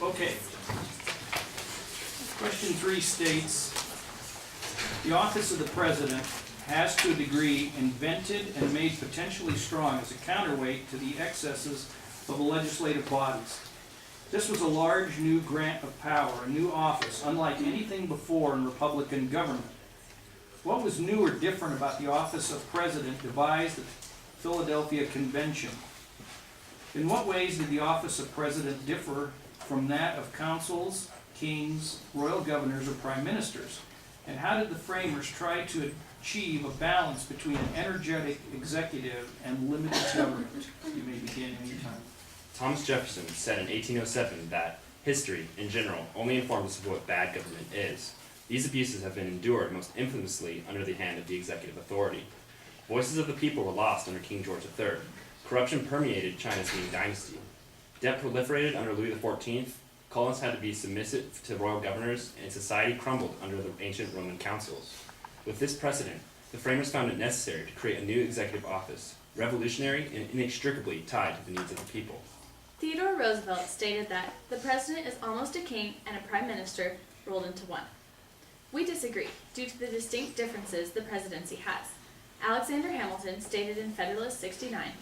Okay. Question 3 states, the office of the president has to a degree invented and made potentially strong as a counterweight to the excesses of the legislative bodies. This was a large new grant of power, a new office, unlike anything before in Republican government. What was new or different about the office of president devised at the Philadelphia Convention? In what ways did the office of president differ from that of consuls, kings, royal governors, or prime ministers? And how did the framers try to achieve a balance between an energetic executive and limited government? You may begin anytime. Thomas Jefferson said in 1807 that history, in general, only informs us of what bad government is. These abuses have been endured most infamously under the hand of the executive authority. Voices of the people were lost under King George III. Corruption permeated China's Ming Dynasty. Debt proliferated under Louis XIV. Colonists had to be submissive to royal governors, and society crumbled under the ancient Roman councils. With this precedent, the framers found it necessary to create a new executive office, revolutionary and inextricably tied to the needs of the people. Theodore Roosevelt stated that the president is almost a king and a prime minister rolled into one. We disagree due to the distinct differences the presidency has. Alexander Hamilton stated in Federalist 69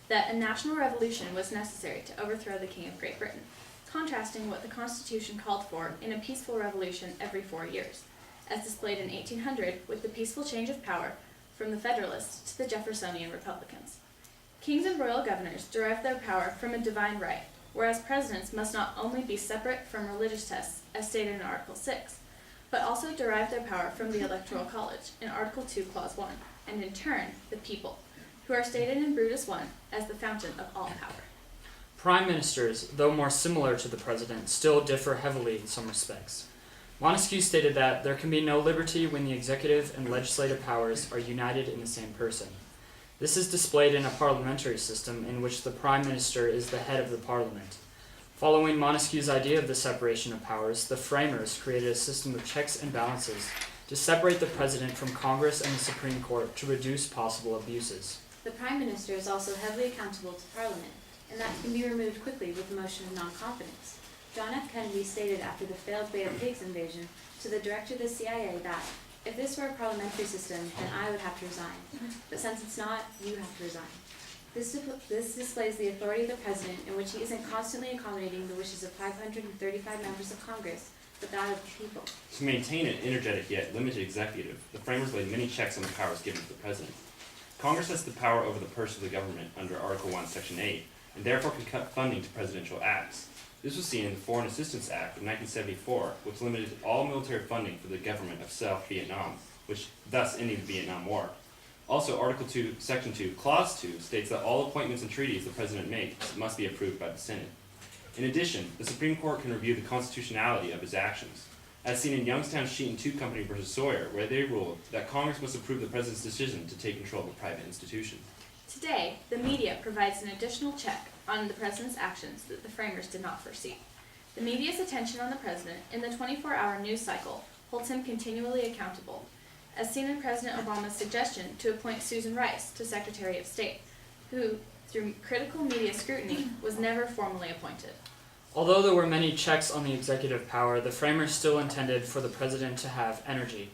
that a national revolution was necessary to overthrow the King of Great Britain, contrasting what the Constitution called for in a peaceful revolution every 4 years, as displayed in 1800 with the peaceful change of power from the Federalists to the Jeffersonian Republicans. Kings and royal governors derive their power from a divine right, whereas presidents must not only be separate from religious tests, as stated in Article 6, but also derive their power from the Electoral College in Article 2, Clause 1, and in turn, the people, who are stated in Brutus 1 as the fountain of all power. Prime ministers, though more similar to the president, still differ heavily in some respects. Montesquieu stated that there can be no liberty when the executive and legislative powers are united in the same person. This is displayed in a parliamentary system in which the prime minister is the head of the parliament. Following Montesquieu's idea of the separation of powers, the framers created a system of checks and balances to separate the president from Congress and the Supreme Court to reduce possible abuses. The Prime Minister is also heavily accountable to Parliament, and that can be removed quickly with a motion of non-confidence. John F. Kennedy stated after the failed Bay of Pigs invasion to the director of the CIA that, if this were a parliamentary system, then I would have to resign. But since it's not, you have to resign. This displays the authority of the President, in which he isn't constantly accommodating the wishes of 535 members of Congress, but that of the people. To maintain an energetic yet limited executive, the framers laid many checks on the powers given to the president. Congress has the power over the purse of the government under Article 1, Section 8, and therefore can cut funding to presidential acts. This was seen in the Foreign Assistance Act of 1974, which limited all military funding for the government of South Vietnam, which thus ended the Vietnam War. Also, Article 2, Section 2, Clause 2 states that all appointments and treaties the President makes must be approved by the Senate. In addition, the Supreme Court can review the constitutionality of his actions, as seen in Youngstown Sheet & 2 Company v. Sawyer, where they ruled that Congress must approve the President's decision to take control of a private institution. Today, the media provides an additional check on the president's actions that the framers did not foresee. The media's attention on the president in the 24-hour news cycle holds him continually accountable, as seen in President Obama's suggestion to appoint Susan Rice to Secretary of State, who, through critical media scrutiny, was never formally appointed. Although there were many checks on the executive power, the framers still intended for the president to have energy.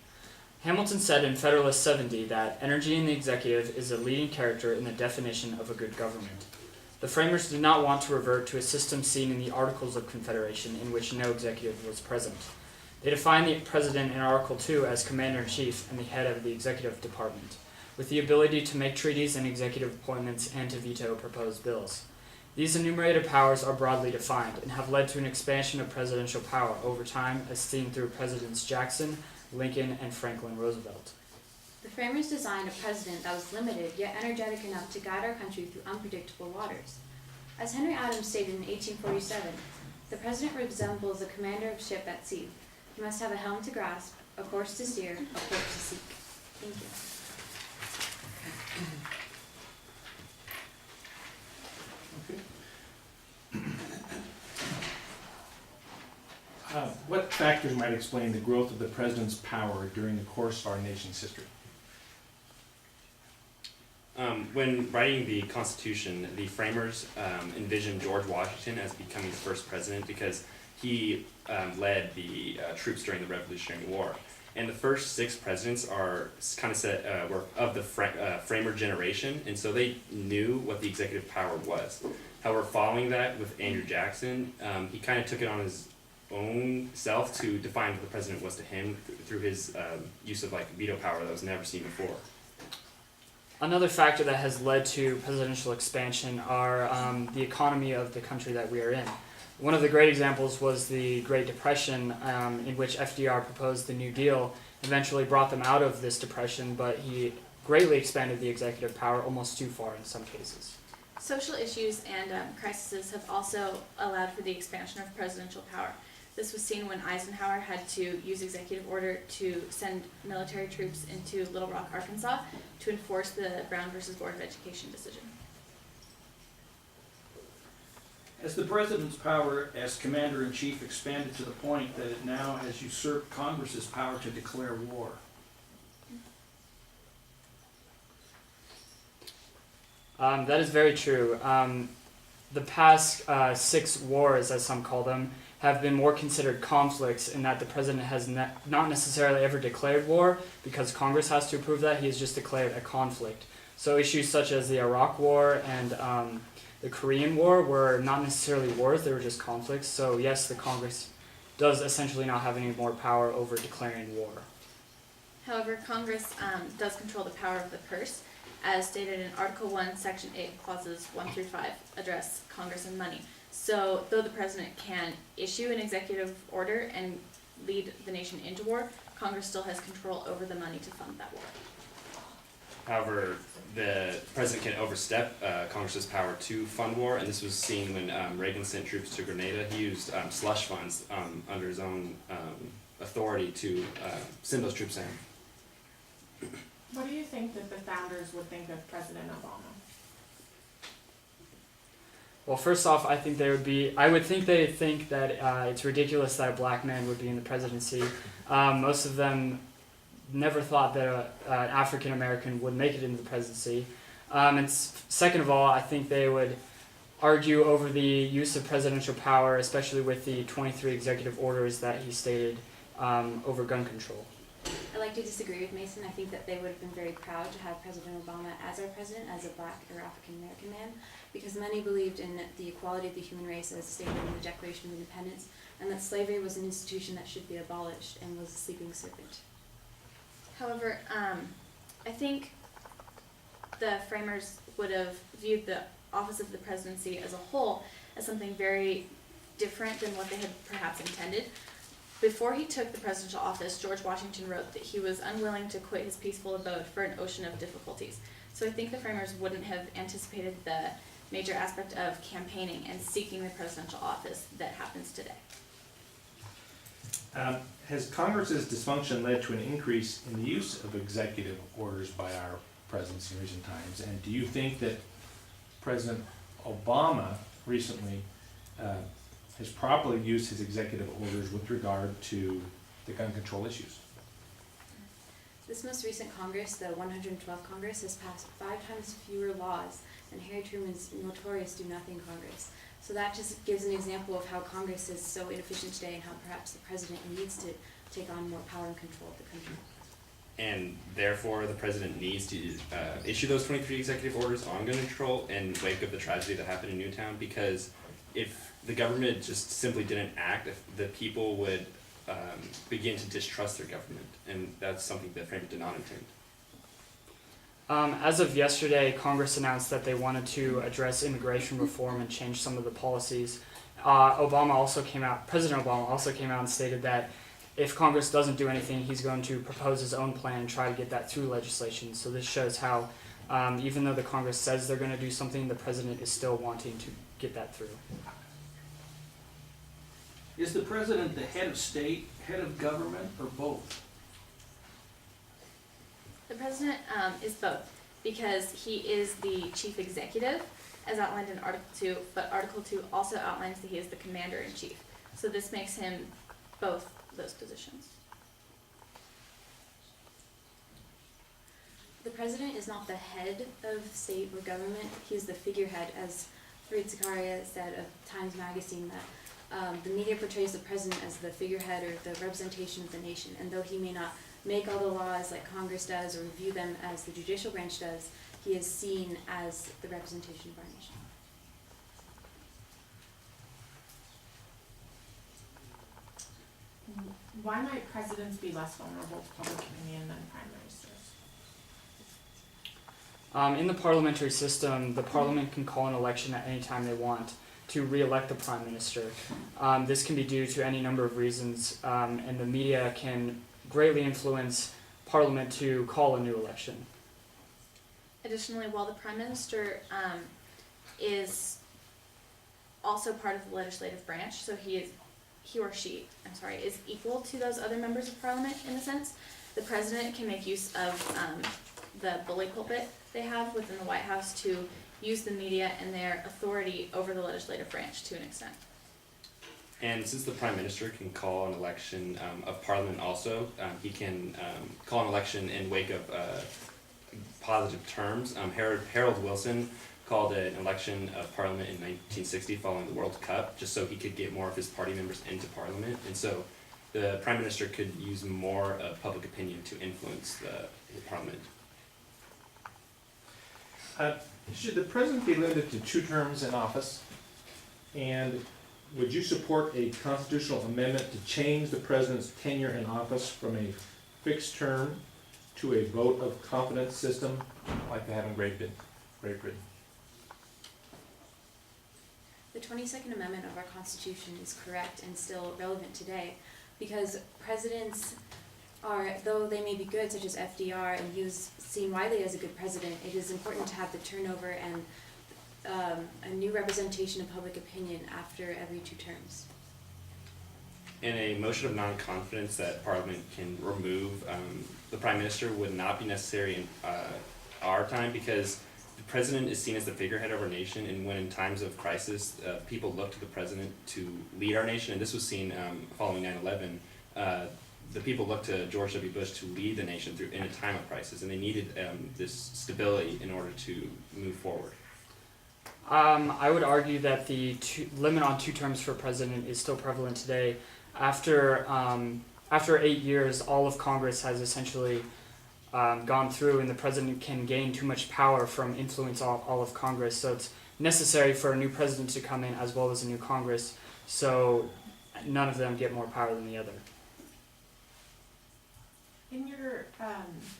Hamilton said in Federalist 70 that energy in the executive is a leading character in the definition of a good government. The framers did not want to revert to a system seen in the Articles of Confederation in which no executive was present. They defined the president in Article 2 as commander-in-chief and the head of the executive department, with the ability to make treaties and executive appointments and to veto proposed bills. These enumerated powers are broadly defined and have led to an expansion of presidential power over time, as seen through Presidents Jackson, Lincoln, and Franklin Roosevelt. The framers designed a president that was limited yet energetic enough to guide our country through unpredictable waters. As Henry Adams stated in 1847, the president resembles a commander of ship at sea. He must have a helm to grasp, a course to steer, a port to seek. Thank you. What factors might explain the growth of the president's power during the course of our nation's history? When writing the Constitution, the framers envisioned George Washington as becoming the first president because he led the troops during the Revolutionary War. And the first 6 presidents are kind of were of the framer generation, and so they knew what the executive power was. However, following that with Andrew Jackson, he kind of took it on his own self to define what the president was to him through his use of like veto power that was never seen before. Another factor that has led to presidential expansion are the economy of the country that we are in. One of the great examples was the Great Depression, in which FDR proposed the New Deal, eventually brought them out of this depression, but he greatly expanded the executive power almost too far in some cases. Social issues and crises have also allowed for the expansion of presidential power. This was seen when Eisenhower had to use executive order to send military troops into Little Rock, Arkansas, to enforce the Brown versus Board of Education decision. Has the president's power as commander-in-chief expanded to the point that it now has usurped Congress's power to declare war? That is very true. The past 6 wars, as some call them, have been more considered conflicts in that the president has not necessarily ever declared war because Congress has to approve that. He has just declared a conflict. So issues such as the Iraq War and the Korean War were not necessarily wars, they were just conflicts. So yes, the Congress does essentially not have any more power over declaring war. However, Congress does control the power of the purse, as stated in Article 1, Section 8, Clauses 1 through 5, address Congress and money. So, though the president can issue an executive order and lead the nation into war, Congress still has control over the money to fund that war. However, the president can overstep Congress's power to fund war, and this was seen when Reagan sent troops to Grenada. He used slush funds under his own authority to send those troops in. What do you think that the founders would think of President Obama? Well, first off, I think I would think they think that it's ridiculous that a black man would be in the presidency. Most of them never thought that an African American would make it into the presidency. And second of all, I think they would argue over the use of presidential power, especially with the 23 executive orders that he stated over gun control. I'd like to disagree with Mason. I think that they would have been very proud to have President Obama as our president, as a black or African American man, because many believed in the equality of the human race as stated in the Declaration of Independence, and that slavery was an institution that should be abolished and was a sleeping serpent. However, I think the framers would have viewed the office of the presidency as a whole as something very different than what they had perhaps intended. Before he took the presidential office, George Washington wrote that he was unwilling to quit his peaceful abode for an ocean of difficulties. So I think the framers wouldn't have anticipated the major aspect of campaigning and seeking the presidential office that happens today. Has Congress's dysfunction led to an increase in the use of executive orders by our presidents in recent times? And do you think that President Obama recently has properly used his executive orders with regard to the gun control issues? This most recent Congress, the 112th Congress, has passed 5 times fewer laws than Harry Truman's notorious do-nothing Congress. So that just gives an example of how Congress is so inefficient today and how perhaps the president needs to take on more power and control of the country. And therefore, the president needs to issue those 23 executive orders on gun control and wake up the tragedy that happened in Newtown, because if the government just simply didn't act, the people would begin to distrust their government, and that's something that framers did not intend. As of yesterday, Congress announced that they wanted to address immigration reform and change some of the policies. President Obama also came out and stated that if Congress doesn't do anything, he's going to propose his own plan and try to get that through legislation. So this shows how, even though the Congress says they're going to do something, the president is still wanting to get that through. Is the president the head of state, head of government, or both? The president is both, because he is the chief executive, as outlined in Article 2, but Article 2 also outlines that he is the commander-in-chief. So this makes him both those positions. The president is not the head of state or government. He is the figurehead, as Fareed Zakaria said of Times Magazine, that The media portrays the president as the figurehead or the representation of the nation, and though he may not make all the laws like Congress does or review them as the judicial branch does, he is seen as the representation of our nation. Why might presidents be less vulnerable to public opinion than prime ministers? In the parliamentary system, the parliament can call an election at any time they want to re-elect the prime minister. This can be due to any number of reasons, and the media can greatly influence parliament to call a new election. Additionally, while the prime minister is also part of the legislative branch, so he or she is equal to those other members of parliament in a sense, the president can make use of the bully pulpit they have within the White House to use the media and their authority over the legislative branch to an extent. And since the prime minister can call an election of parliament also, he can call an election in wake of positive terms. Harold Wilson called an election of parliament in 1960 following the World Cup, just so he could get more of his party members into parliament. And so the prime minister could use more of public opinion to influence the parliament. Should the president be limited to 2 terms in office? And would you support a constitutional amendment to change the president's tenure in office from a fixed term to a vote of confidence system like they have in Great Britain? The 22nd Amendment of our Constitution is correct and still relevant today because presidents are, though they may be good, such as FDR, and seen widely as a good president, it is important to have the turnover and a new representation of public opinion after every 2 terms. In a motion of non-confidence that Parliament can remove the Prime Minister would not be necessary in our time because the President is seen as the figurehead of our nation, and when in times of crisis, people look to the President to lead our nation, and this was seen following 9/11. The people looked to George W. Bush to lead the nation through in a time of crisis, and they needed this stability in order to move forward. I would argue that the limit on 2 terms for president is still prevalent today. After 8 years, all of Congress has essentially gone through, and the president can gain too much power from influence all of Congress. So it's necessary for a new president to come in as well as a new Congress, so none of them get more power than the other. In your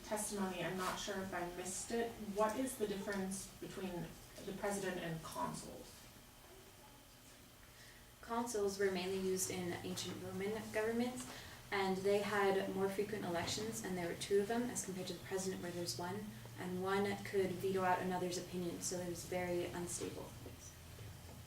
testimony, I'm not sure if I missed it, what is the difference between the president and consuls? Consuls were mainly used in ancient Roman governments, and they had more frequent elections, and there were 2 of them as compared to the president where there's 1, and one could veto out another's opinion, so it was very unstable.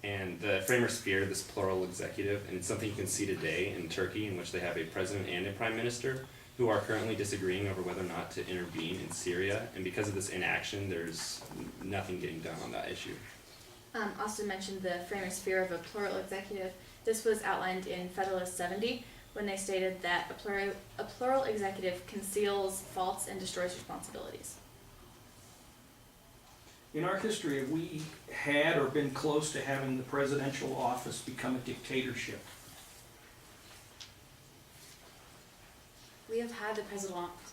And the framers feared this plural executive, and it's something you can see today in Turkey, in which they have a president and a prime minister who are currently disagreeing over whether or not to intervene in Syria, and because of this inaction, there's nothing getting done on that issue. Austin mentioned the framers' fear of a plural executive. This was outlined in Federalist 70 when they stated that a plural executive conceals faults and destroys responsibilities. In our history, have we had or been close to having the presidential office become a dictatorship? We have had the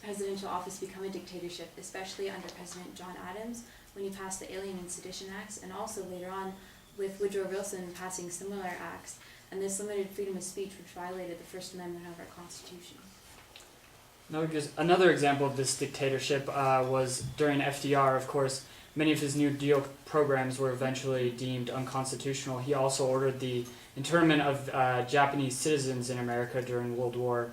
presidential office become a dictatorship, especially under President John Adams when he passed the Alien and Sedition Acts, and also later on with Woodrow Wilson passing similar acts, and this limited freedom of speech which violated the First Amendment of our Constitution. Another example of this dictatorship was during FDR, of course. Many of his New Deal programs were eventually deemed unconstitutional. He also ordered the internment of Japanese citizens in America during World War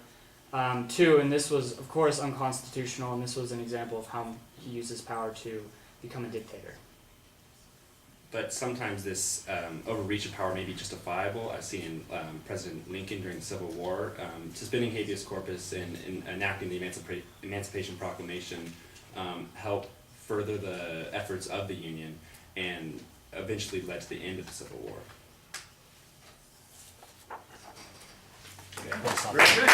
II, and this was, of course, unconstitutional, and this was an example of how he used his power to become a dictator. But sometimes this overreach of power may be justifiable. I've seen President Lincoln during the Civil War suspending habeas corpus and enacting the Emancipation Proclamation help further the efforts of the Union and eventually led to the end of the Civil War. Very good.